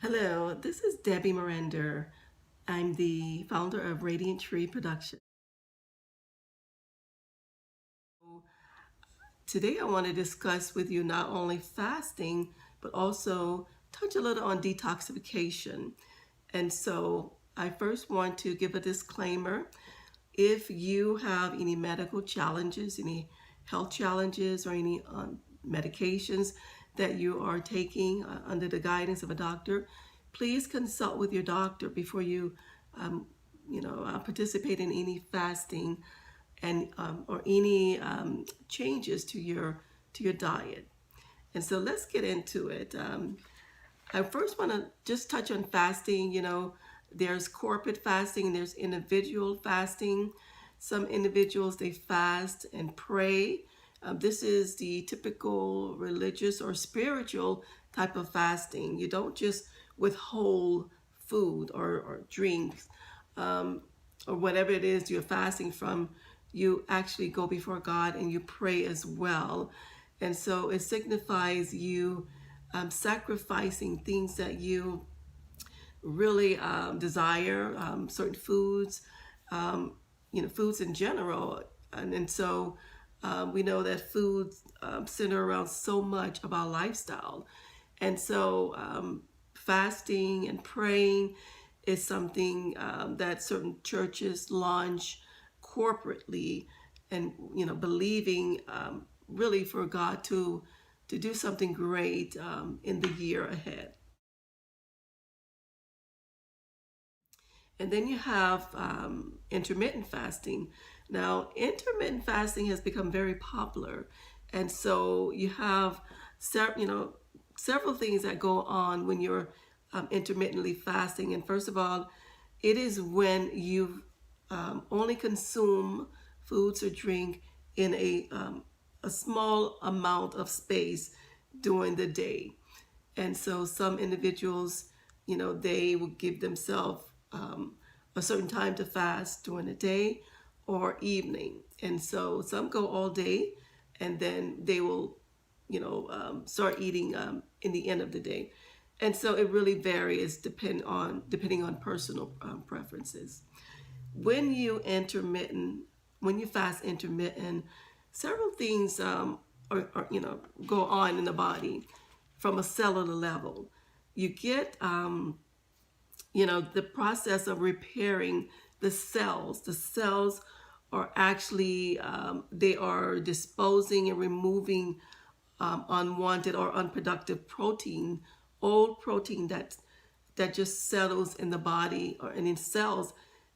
Hello, this is Debbie Miranda. I'm the founder of Radiant Tree Production. Today I want to discuss with you not only fasting, but also touch a little on detoxification. And so I first want to give a disclaimer. If you have any medical challenges, any health challenges, or any medications that you are taking under the guidance of a doctor, please consult with your doctor before you, participate in any fasting and or any changes to your diet. And so let's get into it. I first want to just touch on fasting. There's corporate fasting and there's individual fasting. Some individuals, they fast and pray. This is the typical religious or spiritual type of fasting. You don't just withhold food or drinks or whatever it is you're fasting from. You actually go before God and you pray as well. And so it signifies you sacrificing things that you really desire, certain foods, foods in general. And so we know that foods center around so much of our lifestyle. And so fasting and praying is something that certain churches launch corporately, and believing really for God to do something great in the year ahead. And then you have intermittent fasting. Now, intermittent fasting has become very popular, and so you have several things that go on when you're intermittently fasting. And first of all, it is when you only consume foods or drink in a small amount of space during the day. And so some individuals, they will give themselves a certain time to fast during the day or evening. And so some go all day, and then they will, start eating in the end of the day. And so it really varies depending on personal preferences. When you fast intermittent, several things go on in the body from a cellular level. You get the process of repairing the cells. The cells are actually they are disposing and removing unwanted or unproductive protein, old protein that just settles in the body or in cells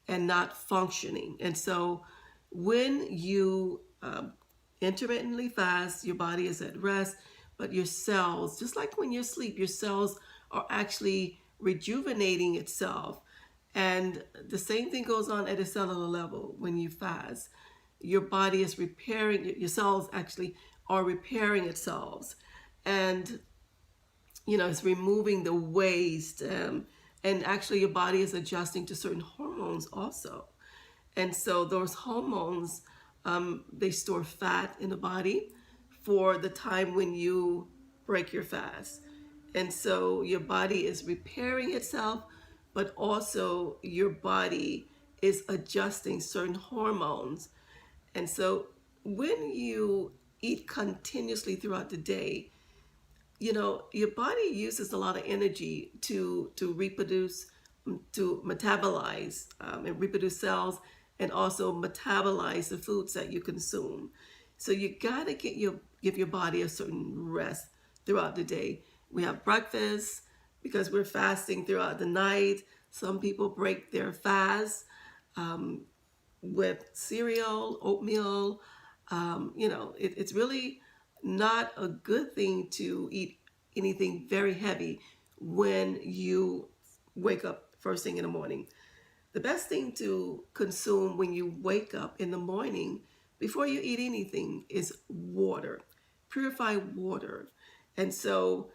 and not functioning. And so when you intermittently fast, your body is at rest, but your cells, just like when you sleep, your cells are actually rejuvenating itself. And the same thing goes on at a cellular level when you fast. Your body is repairing, your cells actually are repairing itself. And it's removing the waste, and actually your body is adjusting to certain hormones also. And so those hormones, they store fat in the body for the time when you break your fast. And so your body is repairing itself, but also your body is adjusting certain hormones. And so when you eat continuously throughout the day, your body uses a lot of energy to reproduce, to metabolize and reproduce cells, and also metabolize the foods that you consume. So you gotta give your body a certain rest throughout the day. We have breakfast because we're fasting throughout the night. Some people break their fast with cereal, oatmeal. It's really not a good thing to eat anything very heavy when you wake up first thing in the morning. The best thing to consume when you wake up in the morning before you eat anything is water, purified water. And so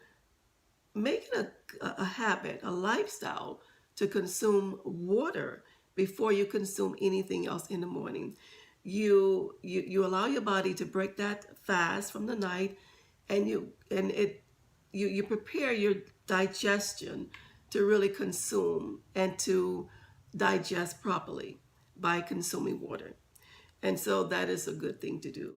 make it a habit, a lifestyle to consume water before you consume anything else in the morning. You allow your body to break that fast from the night, and you prepare your digestion to really consume and to digest properly by consuming water. And so that is a good thing to do.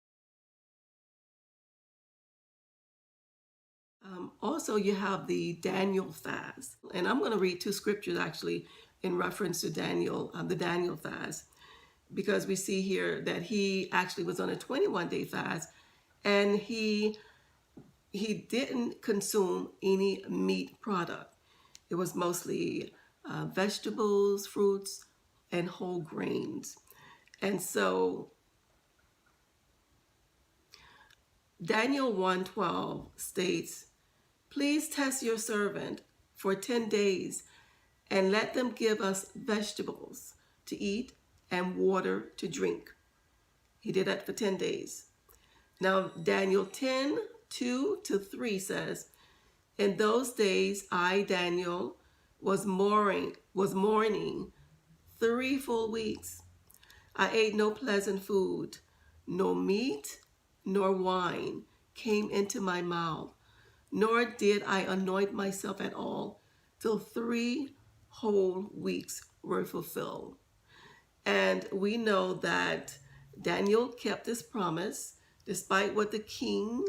Also, you have the Daniel fast. And I'm going to read two scriptures actually in reference to Daniel, the Daniel fast, because we see here that he actually was on a 21-day fast, and he didn't consume any meat product. It was mostly vegetables, fruits, and whole grains. And so Daniel 1:12 states, "Please test your servant for 10 days and let them give us vegetables to eat and water to drink." He did that for 10 days. Now, Daniel 10:2-3 says, "In those days, I, Daniel, was mourning 3 full weeks. I ate no pleasant food, no meat nor wine came into my mouth, nor did I anoint myself at all till 3 whole weeks were fulfilled." And we know that Daniel kept his promise despite what the king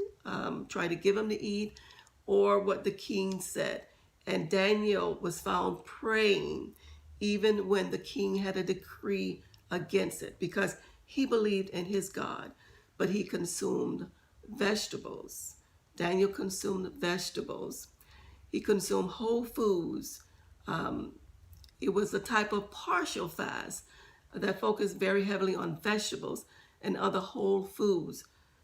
tried to give him to eat or what the king said. And Daniel was found praying even when the king had a decree against it, because he believed in his God, but he consumed vegetables. Daniel consumed vegetables. He consumed whole foods. It was a type of partial fast that focused very heavily on vegetables and other whole foods,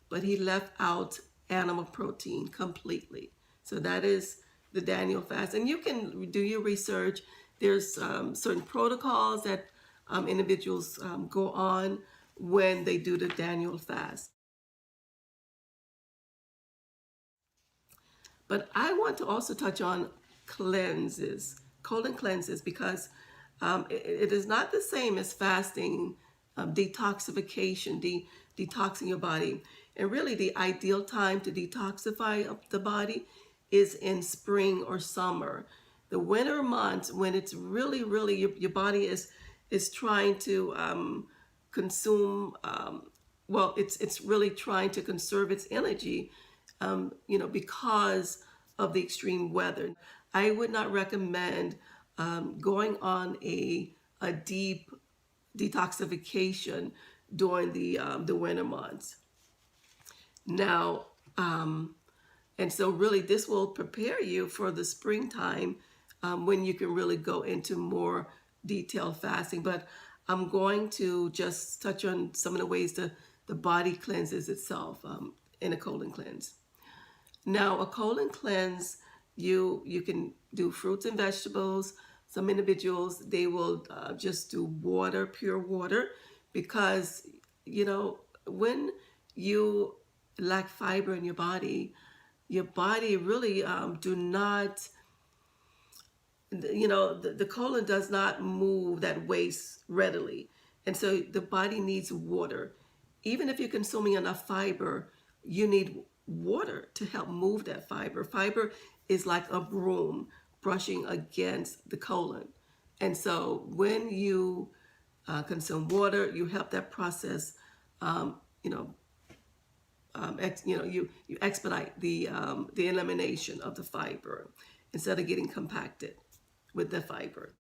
but he left out animal protein completely. So that is the Daniel fast. And you can do your research. There's certain protocols that individuals go on when they do the Daniel fast. But I want to also touch on cleanses, colon cleanses, because it is not the same as fasting, detoxification, detoxing your body. And really, the ideal time to detoxify the body is in spring or summer. The winter months, when it's really, really your body is trying to consume. Well, it's really trying to conserve its energy, because of the extreme weather. I would not recommend going on a deep detoxification during the winter months. Now, and so really this will prepare you for the springtime, when you can really go into more detailed fasting. But I'm going to just touch on some of the ways the body cleanses itself in a colon cleanse. Now, a colon cleanse, you can do fruits and vegetables. Some individuals, they will just do water, pure water, because, when you lack fiber in your body really do not, the colon does not move that waste readily. And so the body needs water. Even if you're consuming enough fiber, you need water to help move that fiber. Fiber is like a broom brushing against the colon. And so when you consume water, you help that process, you expedite the elimination of the fiber instead of getting compacted with the fiber.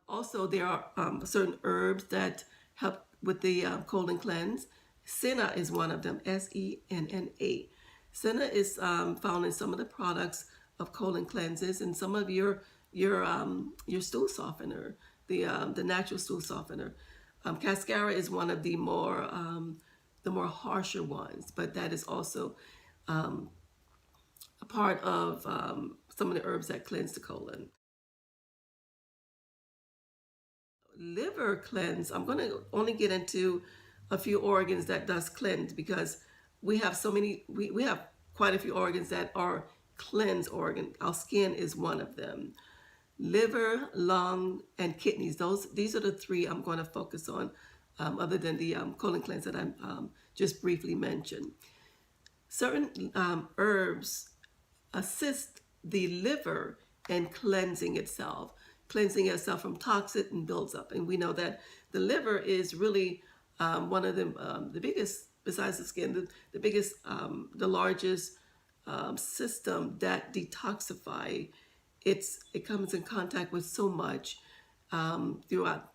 Also, there are certain herbs that help with the colon cleanse. Senna is one of them, Senna. Senna is found in some of the products of colon cleanses and some of your stool softener, the natural stool softener. Cascara is one of the more harsher ones, but that is also a part of some of the herbs that cleanse the colon. Liver cleanse, I'm going to only get into a few organs that does cleanse, because we have so many, we have quite a few organs that are cleanse organ. Our skin is one of them. Liver, lung, and kidneys. These are the three I'm going to focus on, other than the colon cleanse that I just briefly mentioned. Certain herbs assist the liver and cleansing itself from toxin and builds up. And we know that the liver is really one of the biggest, besides the skin, the biggest, the largest system that detoxify. It comes in contact with so much throughout,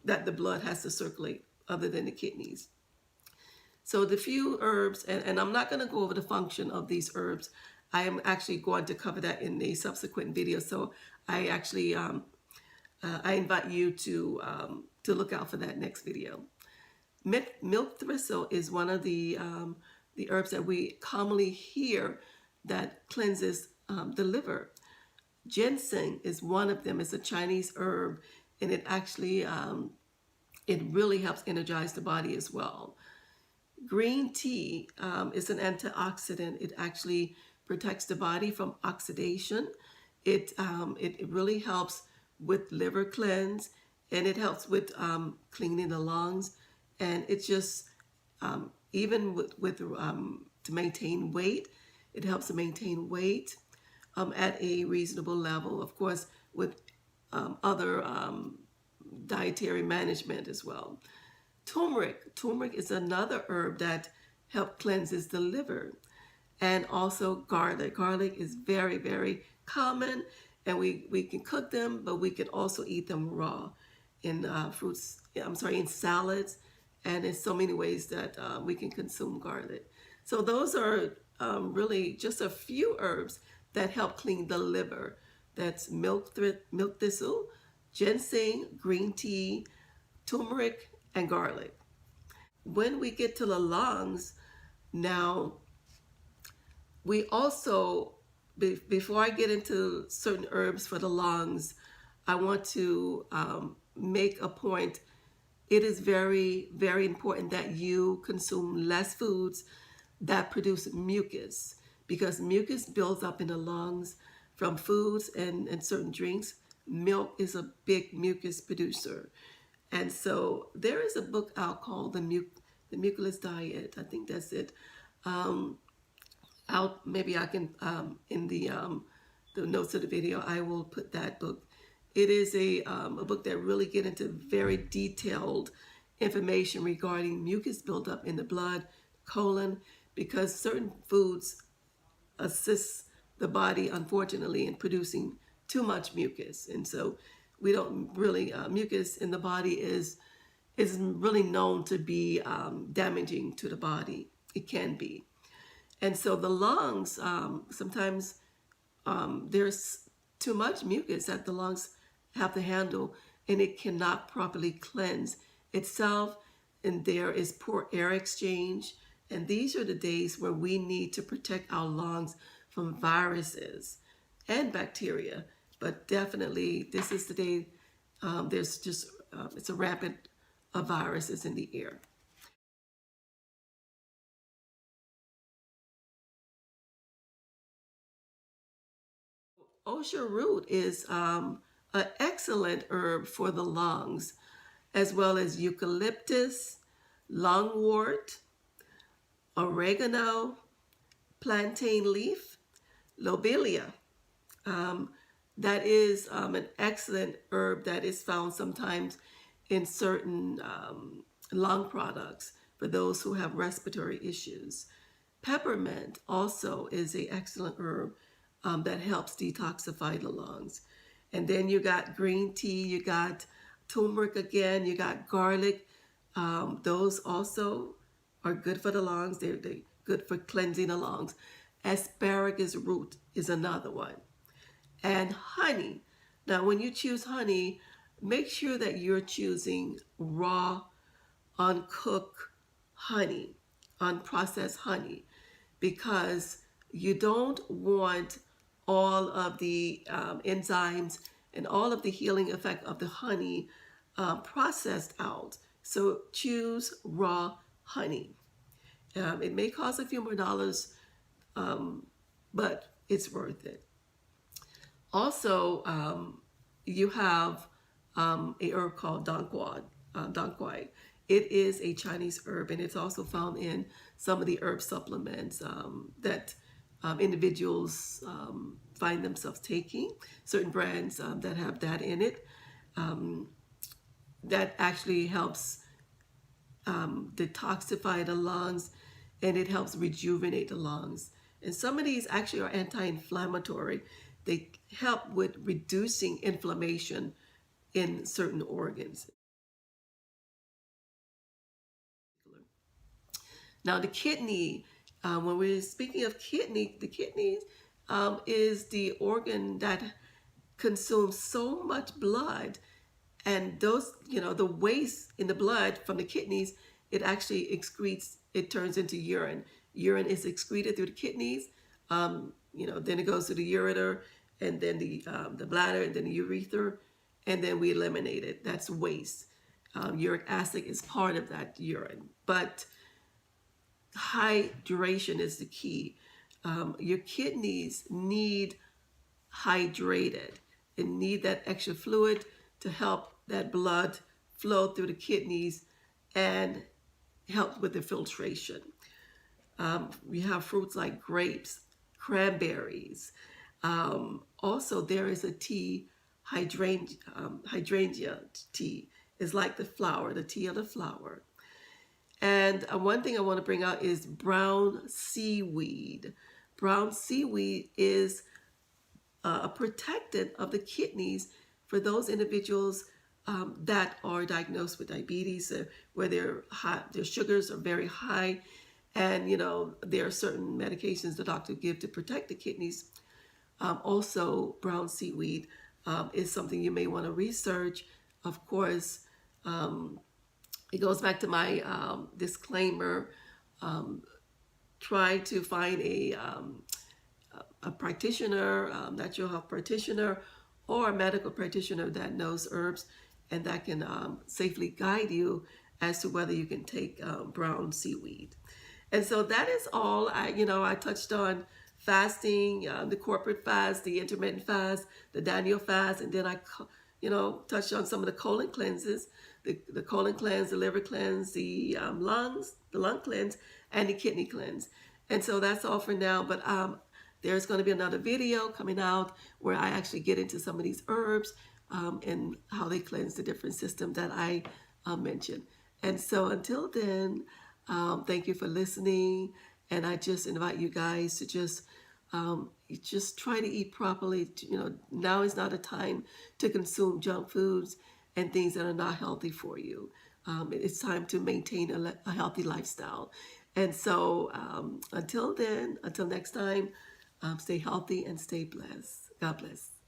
that the blood has to circulate other than the kidneys. So the few herbs, and I'm not going to go over the function of these herbs. I am actually going to cover that in a subsequent video. So I actually, I invite you to look out for that next video. Milk thistle is one of the herbs that we commonly hear that cleanses the liver. Ginseng is one of them. It's a Chinese herb, and it actually it really helps energize the body as well. Green tea is an antioxidant. It actually protects the body from oxidation. It really helps with liver cleanse, and it helps with cleaning the lungs, and it's just even with to maintain weight. It helps to maintain weight at a reasonable level. Of course, with other dietary management as well. Turmeric is another herb that helps cleanses the liver. And also garlic. Garlic is very, very common, and we can cook them, but we can also eat them raw in in salads, and in so many ways that we can consume garlic. So those are really just a few herbs that help clean the liver. That's milk thistle, ginseng, green tea, turmeric, and garlic. When we get to the lungs, now we also, before I get into certain herbs for the lungs, I want to make a point. It is very, very important that you consume less foods that produce mucus, because mucus builds up in the lungs from foods and certain drinks. Milk is a big mucus producer. And so there is a book out called the Mucusless Diet. I think that's it. Maybe I can in the notes of the video, I will put that book. It is a book that really get into very detailed information regarding mucus buildup in the blood, colon, because certain foods assist the body, unfortunately, in producing too much mucus. And so we don't really, mucus in the body is really known to be damaging to the body. It can be. And so the lungs, sometimes there's too much mucus that the lungs have to handle, and it cannot properly cleanse itself, and there is poor air exchange. And these are the days where we need to protect our lungs from viruses and bacteria. But definitely, this is the day there's just, it's a rampant of viruses in the air. Osha root is an excellent herb for the lungs, as well as eucalyptus, lungwort, oregano, plantain leaf, lobelia. That is an excellent herb that is found sometimes in certain lung products for those who have respiratory issues. Peppermint also is an excellent herb that helps detoxify the lungs. And then you got green tea, you got turmeric again, you got garlic. Those also are good for the lungs. They're good for cleansing the lungs. Asparagus root is another one. And honey. Now, when you choose honey, make sure that you're choosing raw, uncooked honey, unprocessed honey, because you don't want all of the enzymes and all of the healing effect of the honey processed out. So choose raw honey. It may cost a few more dollars, but it's worth it. Also, you have a herb called dangquai. It is a Chinese herb, and it's also found in some of the herb supplements that individuals find themselves taking, certain brands that have that in it, that actually helps detoxify the lungs, and it helps rejuvenate the lungs. And some of these actually are anti-inflammatory. They help with reducing inflammation in certain organs. Now, the kidney, when we're speaking of kidney, the kidneys is the organ that consumes so much blood, and those, the waste in the blood from the kidneys, it actually excretes, it turns into urine. Urine is excreted through the kidneys, then it goes to the ureter, and then the bladder, and then the urethra, and then we eliminate it. That's waste. Uric acid is part of that urine, but hydration is the key. Your kidneys need hydrated and need that extra fluid to help that blood flow through the kidneys and help with the filtration. We have fruits like grapes, cranberries. Also, there is a tea, hydrangea tea. It's like the flower, the tea of the flower. And one thing I want to bring out is brown seaweed. Brown seaweed is a protectant of the kidneys for those individuals that are diagnosed with diabetes, where their sugars are very high, and there are certain medications the doctor give to protect the kidneys. Also, brown seaweed is something you may want to research. Of course, it goes back to my disclaimer. Try to find a practitioner, natural health practitioner, or a medical practitioner that knows herbs and that can safely guide you as to whether you can take brown seaweed. And so that is all. I touched on fasting, the corporate fast, the intermittent fast, the Daniel fast, and then I touched on some of the colon cleanses, the colon cleanse, the liver cleanse, the lung cleanse, and the kidney cleanse. And so that's all for now. But there's going to be another video coming out where I actually get into some of these herbs and how they cleanse the different systems that I mentioned. And so until then, thank you for listening. And I just invite you guys to just try to eat properly. Now is not a time to consume junk foods and things that are not healthy for you. It's time to maintain a healthy lifestyle. And so until then, until next time, stay healthy and stay blessed. God bless.